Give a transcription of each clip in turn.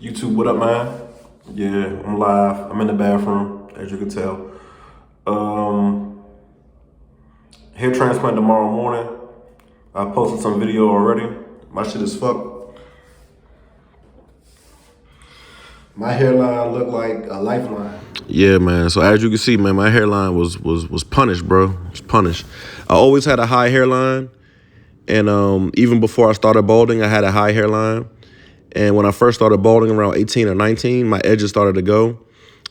YouTube, what up, man? Yeah, I'm live. I'm in the bathroom, as you can tell. Um, Hair transplant tomorrow morning. I posted some video already. My shit is fucked. My hairline looked like a lifeline. Yeah, man. So as you can see, man, my hairline was punished, bro. It was punished. I always had a high hairline, and even before I started balding, I had a high hairline. And when I first started balding around 18 or 19, my edges started to go.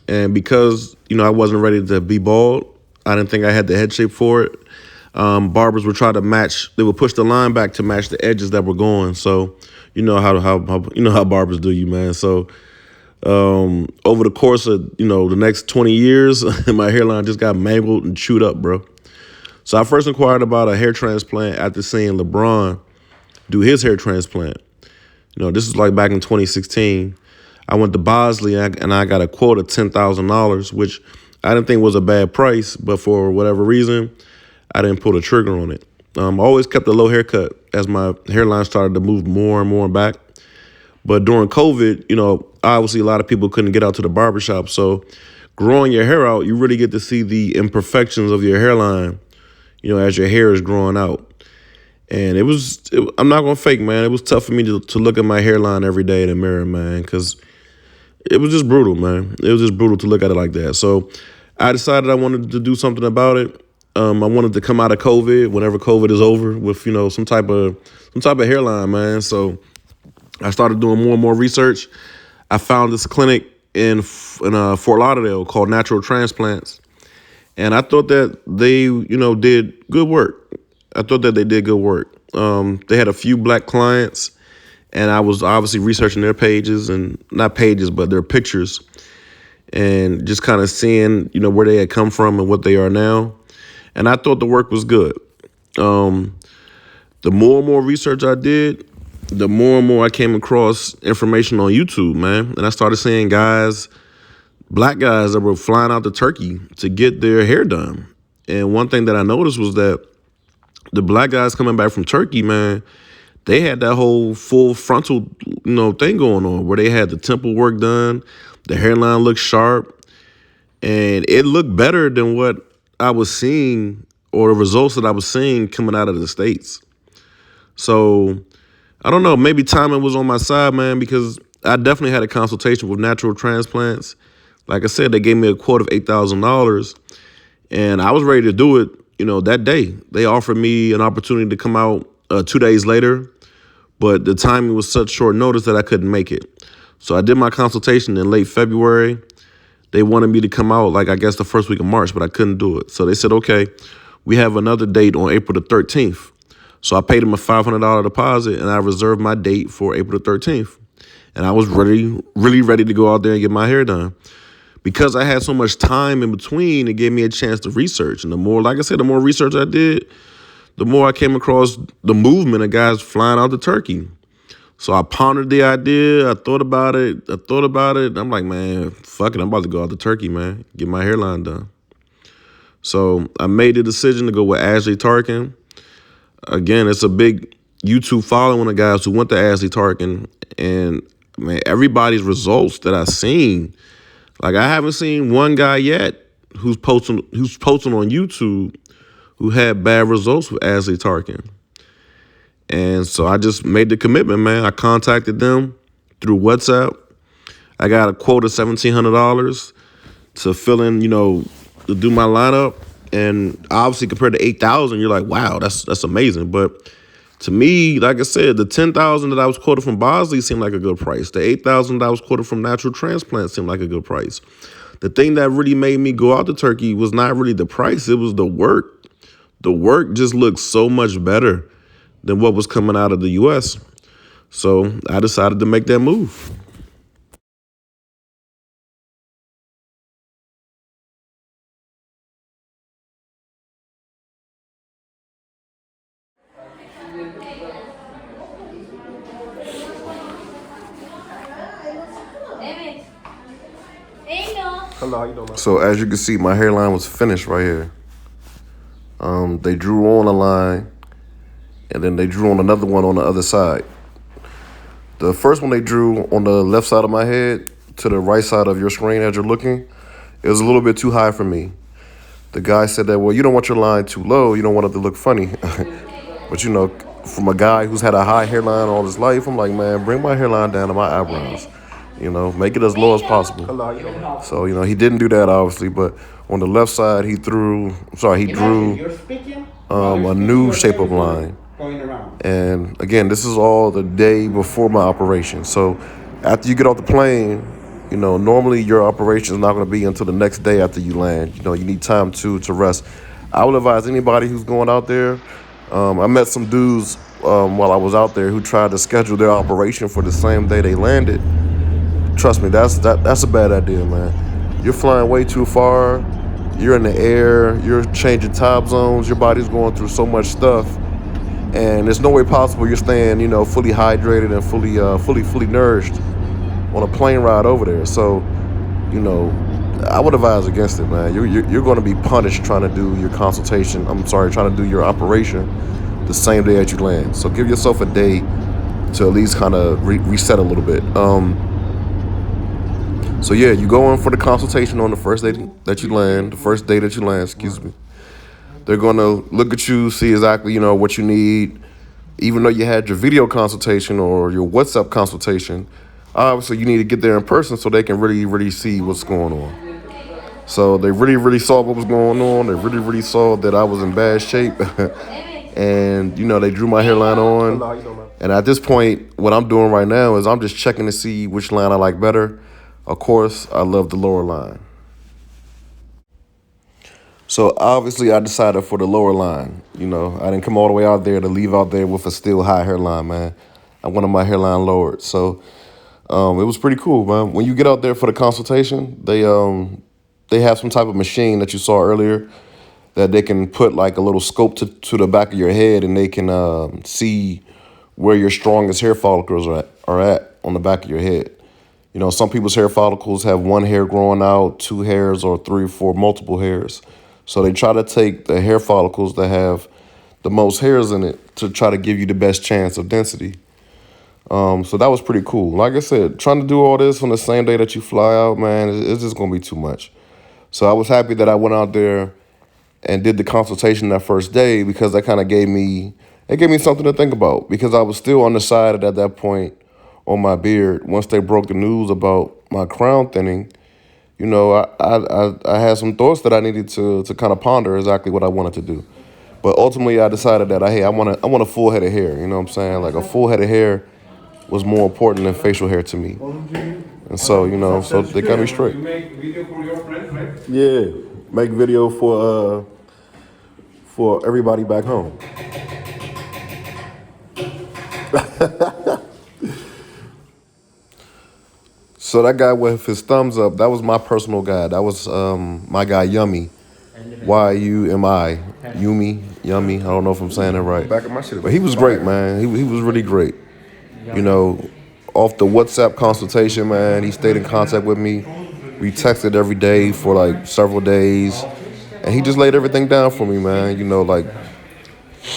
And because, I wasn't ready to be bald, I didn't think I had the head shape for it. Barbers would try to match, they would push the line back to match the edges that were going. So, how barbers do you, man. So, over the course of, the next 20 years, my hairline just got mangled and chewed up, bro. So I first inquired about a hair transplant after seeing LeBron do his hair transplant. This is like back in 2016. I went to Bosley and I got a quote of $10,000, which I didn't think was a bad price, but for whatever reason, I didn't pull the trigger on it. I always kept a low haircut as my hairline started to move more and more back. But during COVID, obviously a lot of people couldn't get out to the barbershop. So growing your hair out, you really get to see the imperfections of your hairline, as your hair is growing out. And I'm not going to fake, man. It was tough for me to look at my hairline every day in the mirror, man, because it was just brutal, man. It was just brutal to look at it like that. So I decided I wanted to do something about it. I wanted to come out of COVID whenever COVID is over with, some type of hairline, man. So I started doing more and more research. I found this clinic in Fort Lauderdale called Natural Transplants. And I thought that they, did good work. I thought that they did good work. They had a few black clients, and I was obviously researching their pages, and not pages, but their pictures, and just kind of seeing, where they had come from and what they are now. And I thought the work was good. The more and more research I did, the more and more I came across information on YouTube, man. And I started seeing black guys that were flying out to Turkey to get their hair done. And one thing that I noticed was that the black guys coming back from Turkey, man, they had that whole full frontal, thing going on where they had the temple work done, the hairline looked sharp, and it looked better than what I was seeing or the results that I was seeing coming out of the States. So I don't know, maybe timing was on my side, man, because I definitely had a consultation with Natural Transplants. Like I said, they gave me a quote of $8,000, and I was ready to do it, that day. They offered me an opportunity to come out 2 days later, but the timing was such short notice that I couldn't make it. So I did my consultation in late February. They wanted me to come out, I guess the first week of March, but I couldn't do it. So they said, okay, we have another date on April the 13th. So I paid them a $500 deposit, and I reserved my date for April the 13th. And I was really ready to go out there and get my hair done. Because I had so much time in between, it gave me a chance to research. And the more research I did, the more I came across the movement of guys flying out to Turkey. So I pondered the idea. I thought about it. I'm like, man, fuck it. I'm about to go out to Turkey, man, get my hairline done. So I made the decision to go with Asli Tarcan. Again, it's a big YouTube following of guys who went to Asli Tarcan. And, man, everybody's results that I've seen, I haven't seen one guy yet who's posting on YouTube who had bad results with Asli Tarcan. And so I just made the commitment, man. I contacted them through WhatsApp. I got a quote of $1,700 to fill in, to do my lineup. And obviously compared to $8,000, you're like, wow, that's amazing. But to me, like I said, the $10,000 that I was quoted from Bosley seemed like a good price. The $8,000 that I was quoted from Natural Transplant seemed like a good price. The thing that really made me go out to Turkey was not really the price. It was the work. The work just looked so much better than what was coming out of the U.S. So I decided to make that move. Hello, how you doing? So as you can see, my hairline was finished right here. They drew on a line, and then they drew on another one on the other side. the first one they drew on the left side of my head to the right side of your screen as you're looking, it was a little bit too high for me. The guy said that, well, you don't want your line too low. You don't want it to look funny. But, you know, from a guy who's had a high hairline all his life, I'm like, man, bring my hairline down to my eyebrows. You know, make it as low as possible. So, you know, he didn't do that, obviously. But on the left side, he drew a new shape of line. And, again, this is all the day before my operation. So after you get off the plane, you know, normally your operation is not going to be until the next day after you land. You know, you need time to rest. I would advise anybody who's going out there. I met some dudes while I was out there who tried to schedule their operation for the same day they landed. Trust me, that's a bad idea, man. You're flying way too far. You're in the air. You're changing time zones. Your body's going through so much stuff, and there's no way possible you're staying, you know, fully hydrated and fully nourished on a plane ride over there. So, you know, I would advise against it, man. You're going to be punished trying to do your consultation. Trying to do your operation the same day that you land. So give yourself a day to at least kind of reset a little bit. So yeah, you go in for the consultation on the first day that you land. Excuse me. They're going to look at you, see exactly, you know, what you need. Even though you had your video consultation or your WhatsApp consultation, obviously you need to get there in person so they can really see what's going on. So they really saw what was going on. They really saw that I was in bad shape. And, you know, they drew my hairline on. And at this point, what I'm doing right now is I'm just checking to see which line I like better. Of course, I love the lower line. So obviously I decided for the lower line. You know, I didn't come all the way out there to leave out there with a still high hairline, man. I wanted my hairline lowered. So it was pretty cool, man. When you get out there for the consultation, they have some type of machine that you saw earlier that they can put like a little scope to the back of your head, and they can see where your strongest hair follicles are at on the back of your head. You know, some people's hair follicles have one hair growing out, 2 hairs, or 3 or 4 multiple hairs. So they try to take the hair follicles that have the most hairs in it to try to give you the best chance of density. So that was pretty cool. Like I said, trying to do all this on the same day that you fly out, man, it's just going to be too much. So I was happy that I went out there and did the consultation that first day, because that kind of gave me something to think about, because I was still undecided at that point on my beard. Once they broke the news about my crown thinning, you know, I had some thoughts that I needed to kind of ponder exactly what I wanted to do. But ultimately, I decided that, hey, I want a full head of hair. You know what I'm saying? Like, a full head of hair was more important than facial hair to me. And so, you know, so they got me straight. You make video for your friends, right? Yeah, make video for everybody back home. So that guy with his thumbs up, that was my personal guy. That was my guy, Yummy. Y-U-M-I. Yummy. I don't know if I'm saying that right. But he was great, man. He was really great. You know, off the WhatsApp consultation, man, he stayed in contact with me. We texted every day for like several days. And he just laid everything down for me, man. You know, like,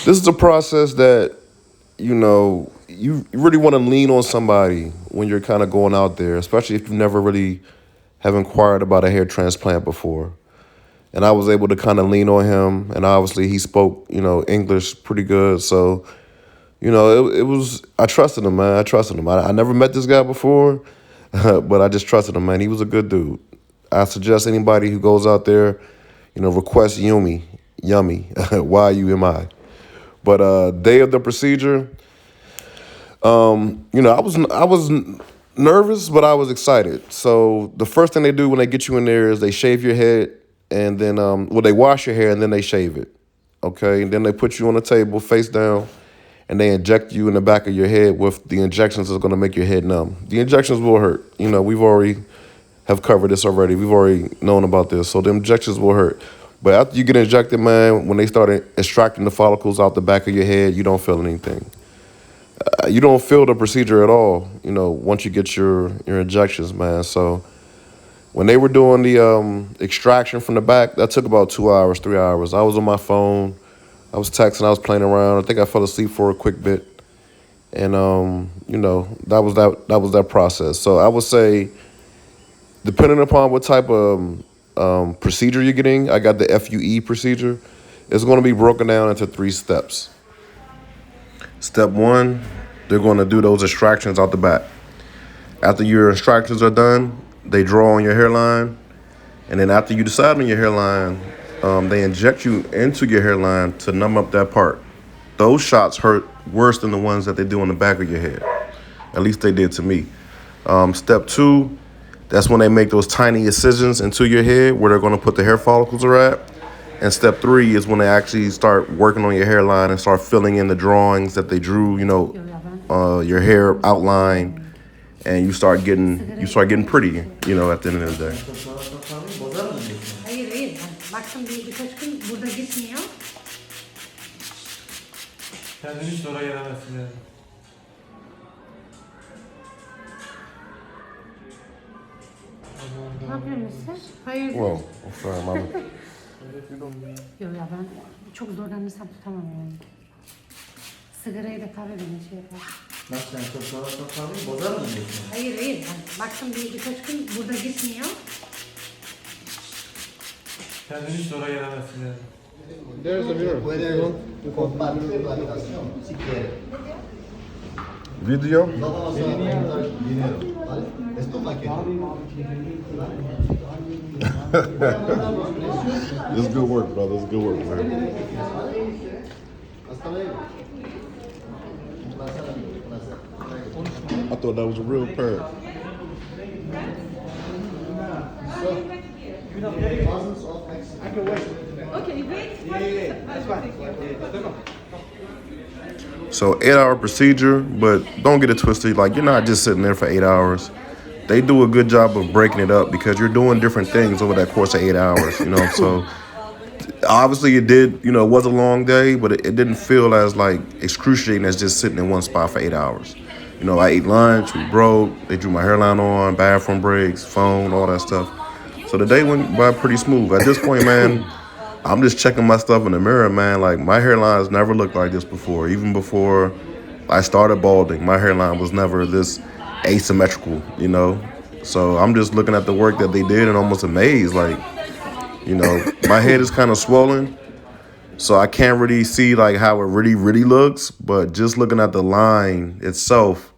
this is a process that, you know, you really want to lean on somebody when you're kind of going out there, especially if you never really have inquired about a hair transplant before. And I was able to kind of lean on him. And obviously he spoke, you know, English pretty good. So, you know, I trusted him, man. I never met this guy before, but I just trusted him, man. He was a good dude. I suggest anybody who goes out there, you know, request Yummy, Y-U-M-I. But day of the procedure, you know, I was nervous, but I was excited. So the first thing they do when they get you in there is they shave your head, and then, they wash your hair and then they shave it. Okay, and then they put you on the table face down, and they inject you in the back of your head with the injections that's going to make your head numb. The injections will hurt. You know, we've already have covered this already. We've already known about this. So the injections will hurt. But after you get injected, man, when they start extracting the follicles out the back of your head, you don't feel anything. You don't feel the procedure at all, you know, once you get your injections, man. So when they were doing the extraction from the back, that took about 2 hours, 3 hours. I was on my phone. I was texting. I was playing around. I think I fell asleep for a quick bit. And that was that process. So I would say, depending upon what type of procedure you're getting, I got the FUE procedure. It's going to be broken down into 3 steps. Step 1, they're going to do those extractions out the back. After your extractions are done, they draw on your hairline. And then after you decide on your hairline, they inject you into your hairline to numb up that part. Those shots hurt worse than the ones that they do on the back of your head. At least they did to me. Step 2, that's when they make those tiny incisions into your head where they're going to put the hair follicles are at. And step 3 is when they actually start working on your hairline and start filling in the drawings that they drew, your hair outline, and you start getting pretty, at the end of the day. Hayır hayır. Baktım birkaç gün burada gitmiyor. Kendini hiç zora gelemezsin yani. Ne yapıyorsun sen? Hayır. Whoa, I'm sorry, mama. Yok ya ben çok zorlanırsam tutamam yani. Sigarayı da kahve beni şey yapar. Nasıl sen çok zorlarsan kahveyi bozar mı diyorsun? Hayır hayır. Baktım birkaç gün burada gitmiyor. Kendini hiç zora gelemezsin yani. Puedes compartir la habitación si quieres. Video? No vamos a gastar dinero, ¿vale? Es tu paquete. It's good work, brother. It's good work, man. Hasta luego. Un placer, amigo. Un placer. I thought that was a real parrot. Thousands of Mexican. Okay, wait. That's fine. So 8-hour procedure, but don't get it twisted. Like, you're not just sitting there for 8 hours. They do a good job of breaking it up because you're doing different things over that course of 8 hours, So obviously it was a long day, but it didn't feel as like excruciating as just sitting in one spot for 8 hours. I ate lunch, we broke, they drew my hairline on, bathroom breaks, phone, all that stuff. So the day went by pretty smooth. At this point, man, I'm just checking my stuff in the mirror, man. Like, my hairline's never looked like this before. Even before I started balding, my hairline was never this asymmetrical, So I'm just looking at the work that they did and almost amazed. Like, my head is kind of swollen, so I can't really see like how it really, really looks. But just looking at the line itself,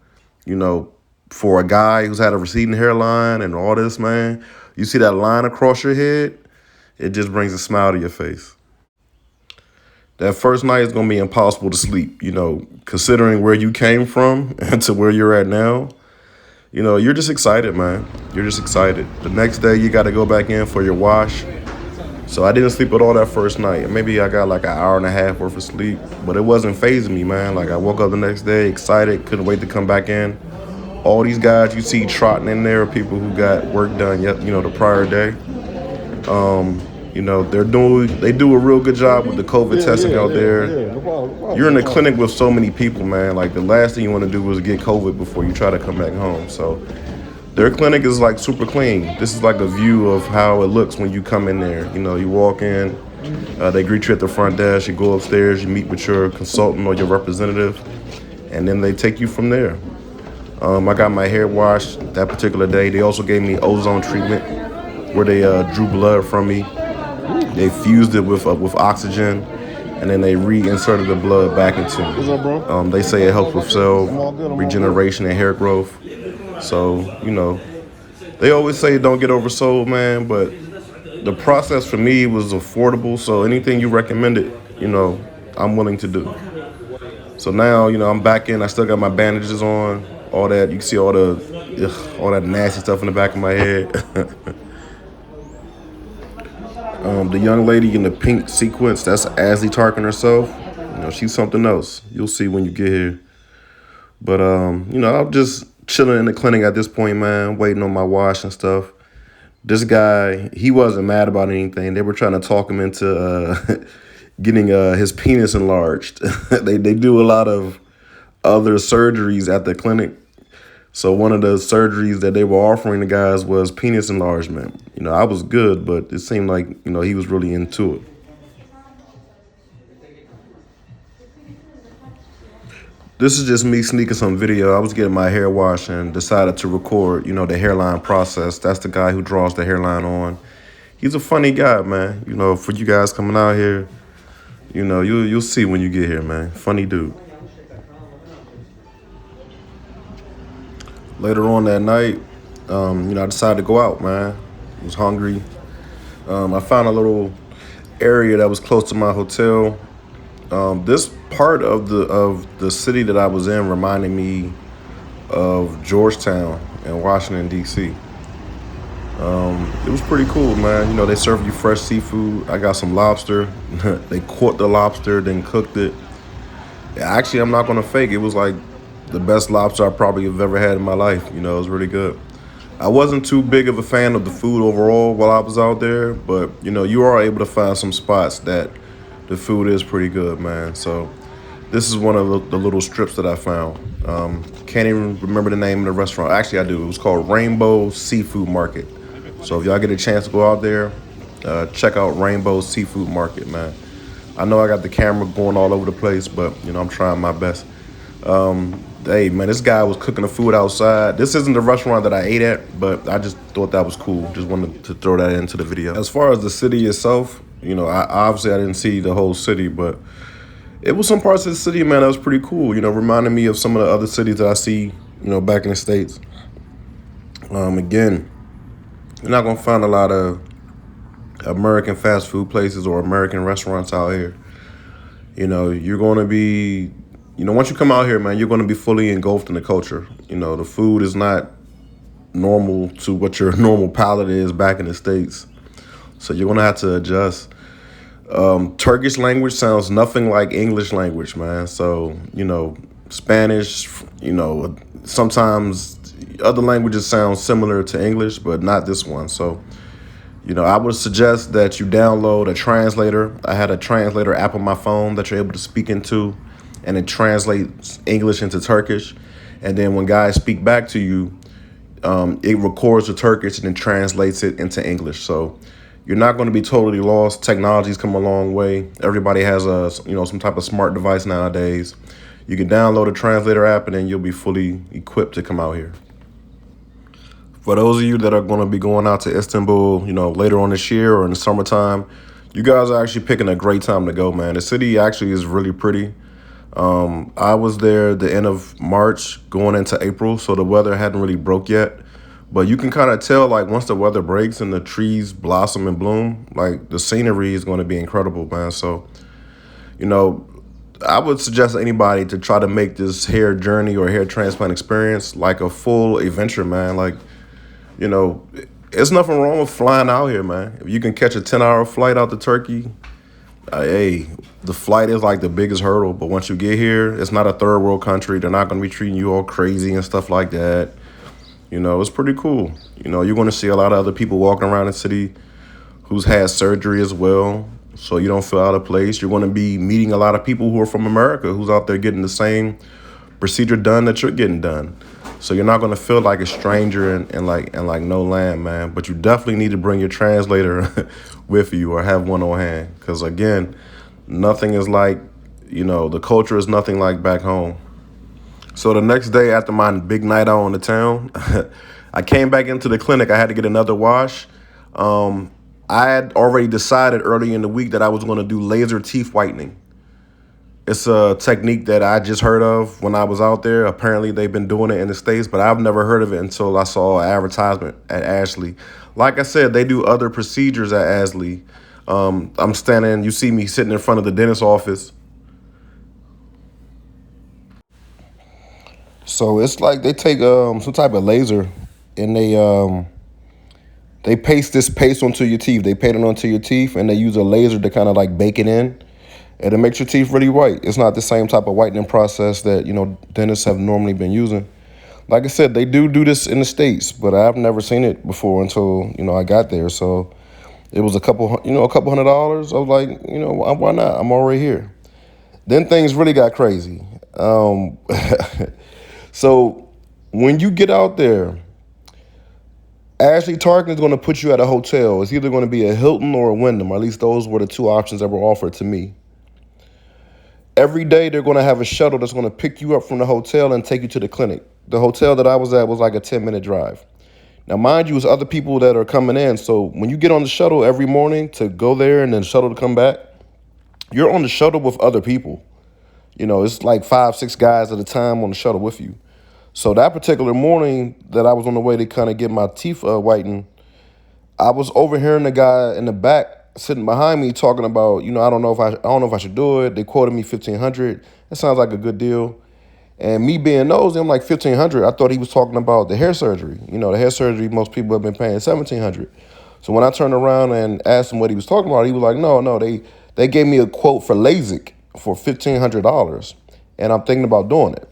for a guy who's had a receding hairline and all this, man, you see that line across your head, it just brings a smile to your face. That first night is going to be impossible to sleep, considering where you came from and to where you're at now. You're just excited, man. You're just excited. The next day, you got to go back in for your wash. So I didn't sleep at all that first night. Maybe I got like an hour and a half worth of sleep, but it wasn't fazing me, man. Like, I woke up the next day excited, couldn't wait to come back in. All these guys you see trotting in there are people who got work done, the prior day. They do a real good job with the COVID testing out there. No problem. You're in the clinic with so many people, man. Like, the last thing you want to do is get COVID before you try to come back home. So their clinic is like super clean. This is like a view of how it looks when you come in there. You walk in, they greet you at the front desk, you go upstairs, you meet with your consultant or your representative, and then they take you from there. I got my hair washed that particular day. They also gave me ozone treatment where they drew blood from me. They fused it with oxygen, and then they reinserted the blood back into me. What's up, bro? They say it helps with cell regeneration and hair growth. So, they always say don't get oversold, man, but the process for me was affordable. So anything you recommended, I'm willing to do. So now, I'm back in. I still got my bandages on, all that. You can see all that nasty stuff in the back of my head. The young lady in the pink sequence, that's Asli Tarcan herself. She's something else. You'll see when you get here. But, I'm just chilling in the clinic at this point, man, waiting on my wash and stuff. This guy, he wasn't mad about anything. They were trying to talk him into getting his penis enlarged. They do a lot of other surgeries at the clinic. So one of the surgeries that they were offering the guys was penis enlargement. I was good, but it seemed like, he was really into it. This is just me sneaking some video. I was getting my hair washed and decided to record, you know, the hairline process. That's the guy who draws the hairline on. He's a funny guy, man. You know, for you guys coming out here, you know, you'll see when you get here, man. Funny dude. Later on that night, you know, I decided to go out, man. I was hungry. I found a little area that was close to my hotel. This part of the city that I was in reminded me of Georgetown in Washington, D.C. It was pretty cool, man. You know, they serve you fresh seafood. I got some lobster. They caught the lobster, then cooked it. Yeah, actually, I'm not going to fake. It was like the best lobster I probably have ever had in my life. You know, it was really good. I wasn't too big of a fan of the food overall while I was out there, but, you know, you are able to find some spots that the food is pretty good, man. So this is one of the little strips that I found. Can't even remember the name of the restaurant. Actually, I do. It was called Rainbow Seafood Market. So if y'all get a chance to go out there, check out Rainbow Seafood Market, man. I know I got the camera going all over the place, but, you know, I'm trying my best. Hey, man, this guy was cooking the food outside. This isn't the restaurant that I ate at, but I just thought that was cool. Just wanted to throw that into the video. As far as the city itself, you know, obviously I didn't see the whole city, but it was some parts of the city, man, that was pretty cool. You know, reminded me of some of the other cities that I see, you know, back in the States. Again, you're not going to find a lot of American fast food places or American restaurants out here. You know, you're going to be, you know, once you come out here, man, you're going to be fully engulfed in the culture. You know, the food is not normal to what your normal palate is back in the States. So you're going to have to adjust. Turkish language sounds nothing like English language, man. So, you know, Spanish, you know, sometimes other languages sound similar to English, but not this one. So, you know, I would suggest that you download a translator. I had a translator app on my phone that you're able to speak into, and it translates English into Turkish. And then when guys speak back to you, it records the Turkish and then translates it into English. So you're not going to be totally lost. Technology's come a long way. Everybody has some type of smart device nowadays. You can download a translator app and then you'll be fully equipped to come out here. For those of you that are going to be going out to Istanbul, you know, later on this year or in the summertime, you guys are actually picking a great time to go, man. The city actually is really pretty. I was there the end of March going into April, so the weather hadn't really broke yet. But you can kind of tell, like, once the weather breaks and the trees blossom and bloom, like, the scenery is going to be incredible, man. So, you know, I would suggest anybody to try to make this hair journey or hair transplant experience like a full adventure, man. Like, you know, there's nothing wrong with flying out here, man. If you can catch a 10-hour flight out to Turkey, hey, the flight is like the biggest hurdle. But once you get here, it's not a third world country. They're not going to be treating you all crazy and stuff like that. You know, it's pretty cool. You know, you're going to see a lot of other people walking around the city who's had surgery as well. So you don't feel out of place. You're going to be meeting a lot of people who are from America who's out there getting the same procedure done that you're getting done. So you're not going to feel like a stranger in like no land, man. But you definitely need to bring your translator with you or have one on hand. Because, again, nothing is like, you know, the culture is nothing like back home. So the next day after my big night out on the town, I came back into the clinic. I had to get another wash. I had already decided early in the week that I was going to do laser teeth whitening. It's a technique that I just heard of when I was out there. Apparently, they've been doing it in the States, but I've never heard of it until I saw an advertisement at Asli. Like I said, they do other procedures at Asli. I'm standing, you see me sitting in front of the dentist's office. So it's like they take some type of laser and they paste this paste onto your teeth. They paint it onto your teeth and they use a laser to kind of like bake it in. And it makes your teeth really white. It's not the same type of whitening process that, you know, dentists have normally been using. Like I said, they do this in the States, but I've never seen it before until, you know, I got there. So it was a couple $100. I was like, you know, why not? I'm already here. Then things really got crazy. So when you get out there, Asli Tarcan is going to put you at a hotel. It's either going to be a Hilton or a Wyndham. Or at least those were the two options that were offered to me. every day they're going to have a shuttle that's going to pick you up from the hotel and take you to the clinic. The hotel that I was at was like a 10-minute drive. Now, mind you, it's other people that are coming in. So when you get on the shuttle every morning to go there and then shuttle to come back, you're on the shuttle with other people. You know, it's like 5, 6 guys at a time on the shuttle with you. So that particular morning that I was on the way to kind of get my teeth whitened, I was overhearing the guy in the back sitting behind me talking about, you know, I don't know if I should do it. They quoted me $1,500. That sounds like a good deal. And me being nosy, I'm like, $1,500. I thought he was talking about the hair surgery. You know, the hair surgery most people have been paying $1,700. So when I turned around and asked him what he was talking about, he was like, no, they gave me a quote for LASIK for $1,500, and I'm thinking about doing it.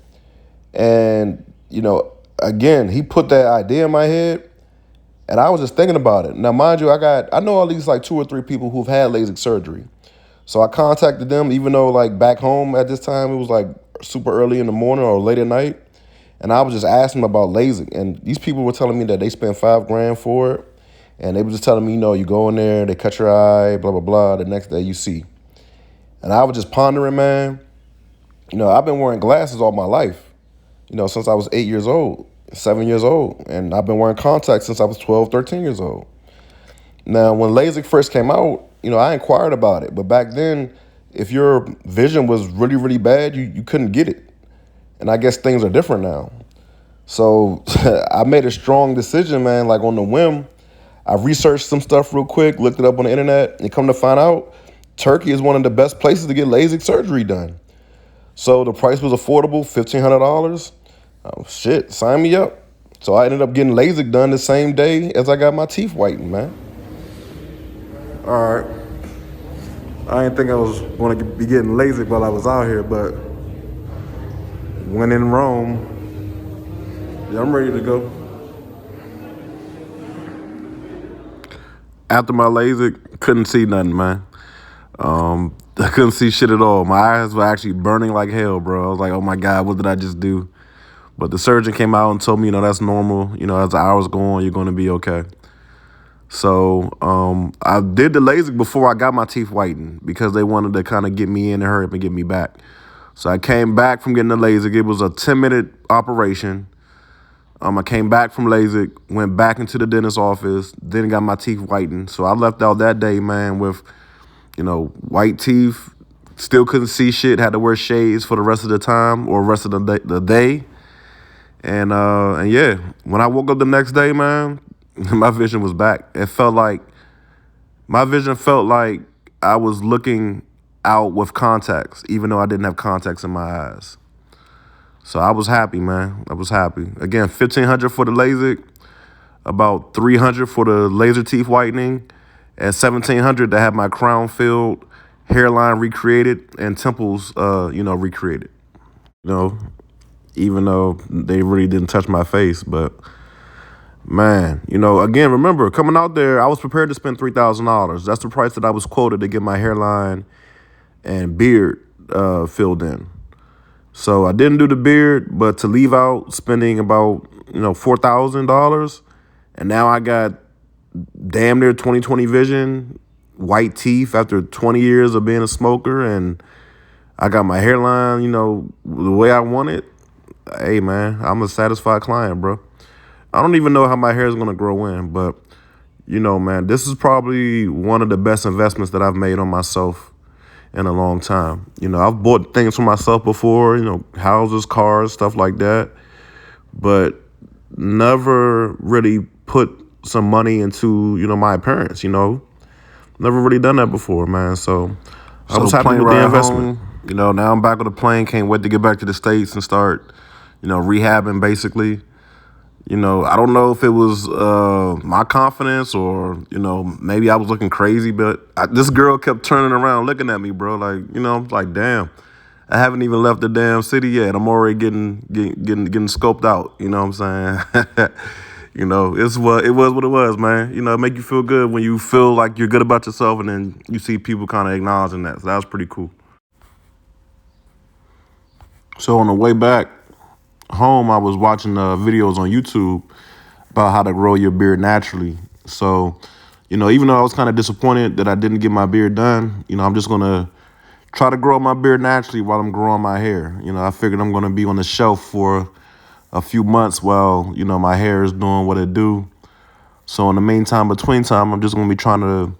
And, you know, again, he put that idea in my head, and I was just thinking about it. Now, mind you, I know at least like 2 or 3 people who've had LASIK surgery. So I contacted them, even though like back home at this time, it was like super early in the morning or late at night. And I was just asking them about LASIK. And these people were telling me that they spent $5,000 for it. And they were just telling me, you know, you go in there, they cut your eye, blah, blah, blah. The next day you see. And I was just pondering, man, you know, I've been wearing glasses all my life, you know, since I was 8 years old, 7 years old. And I've been wearing contacts since I was 12, 13 years old. Now, when LASIK first came out, you know, I inquired about it. But back then, if your vision was really, really bad, you couldn't get it. And I guess things are different now. So I made a strong decision, man, like on the whim. I researched some stuff real quick, looked it up on the internet, and come to find out, Turkey is one of the best places to get LASIK surgery done. So the price was affordable, $1,500. Oh, shit, sign me up. So I ended up getting LASIK done the same day as I got my teeth whitened, man. All right. I didn't think I was going to be getting LASIK while I was out here, but when in Rome, yeah, I'm ready to go. After my LASIK, couldn't see nothing, man. I couldn't see shit at all. My eyes were actually burning like hell, bro. I was like, oh my God, what did I just do? But the surgeon came out and told me, you know, that's normal. You know, as the hours go on, you're going to be okay. So I did the LASIK before I got my teeth whitened because they wanted to kind of get me in and hurry up and get me back. So I came back from getting the LASIK. It was a 10-minute operation. I came back from LASIK, went back into the dentist's office, then got my teeth whitened. So I left out that day, man, with, you know, white teeth, still couldn't see shit, had to wear shades for the rest of the time or rest of the day. And yeah, when I woke up the next day, man, my vision was back. My vision felt like I was looking out with contacts, even though I didn't have contacts in my eyes. So I was happy, man. I was happy. Again, $1,500 for the LASIK, about $300 for the laser teeth whitening, and $1,700 to have my crown filled, hairline recreated, and temples, recreated. You know, even though they really didn't touch my face, but man, you know, again, remember, coming out there, I was prepared to spend $3,000. That's the price that I was quoted to get my hairline and beard filled in. So I didn't do the beard, but to leave out spending about, you know, $4,000, and now I got damn near 20/20 vision, white teeth after 20 years of being a smoker, and I got my hairline, you know, the way I want it. Hey, man, I'm a satisfied client, bro. I don't even know how my hair is going to grow in, but, you know, man, this is probably one of the best investments that I've made on myself in a long time. You know, I've bought things for myself before, you know, houses, cars, stuff like that, but never really put some money into, you know, my appearance, you know. Never really done that before, man, so I was happy with the investment. You know, now I'm back on the plane, can't wait to get back to the States and start, you know, rehabbing basically. You know, I don't know if it was my confidence or, you know, maybe I was looking crazy, but this girl kept turning around looking at me, bro. Like, you know, I'm like, damn, I haven't even left the damn city yet. I'm already getting scoped out. You know what I'm saying? You know, it was what it was, man. You know, it make you feel good when you feel like you're good about yourself and then you see people kind of acknowledging that. So that was pretty cool. So on the way back home, I was watching videos on YouTube about how to grow your beard naturally. So, you know, even though I was kind of disappointed that I didn't get my beard done, you know, I'm just going to try to grow my beard naturally while I'm growing my hair. You know, I figured I'm going to be on the shelf for a few months while, you know, my hair is doing what it do. So in the meantime, between time, I'm just going to be trying to,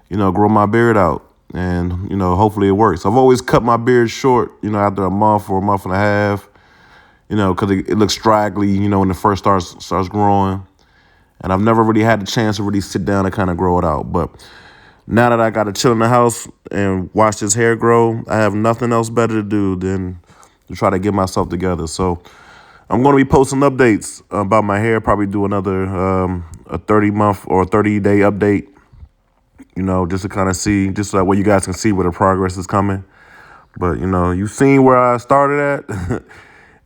you know, grow my beard out. And, you know, hopefully it works. I've always cut my beard short, you know, after a month or a month and a half, you know, because it looks straggly, you know, when it first starts growing. And I've never really had the chance to really sit down and kind of grow it out. But now that I got to chill in the house and watch this hair grow, I have nothing else better to do than to try to get myself together. So I'm going to be posting updates about my hair, probably do another a 30-month or 30-day update, you know, just to kind of see, just so that way you guys can see where the progress is coming. But, you know, you've seen where I started at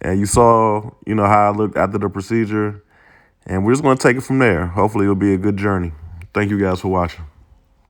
and you saw, you know, how I looked after the procedure. And we're just going to take it from there. Hopefully it'll be a good journey. Thank you guys for watching.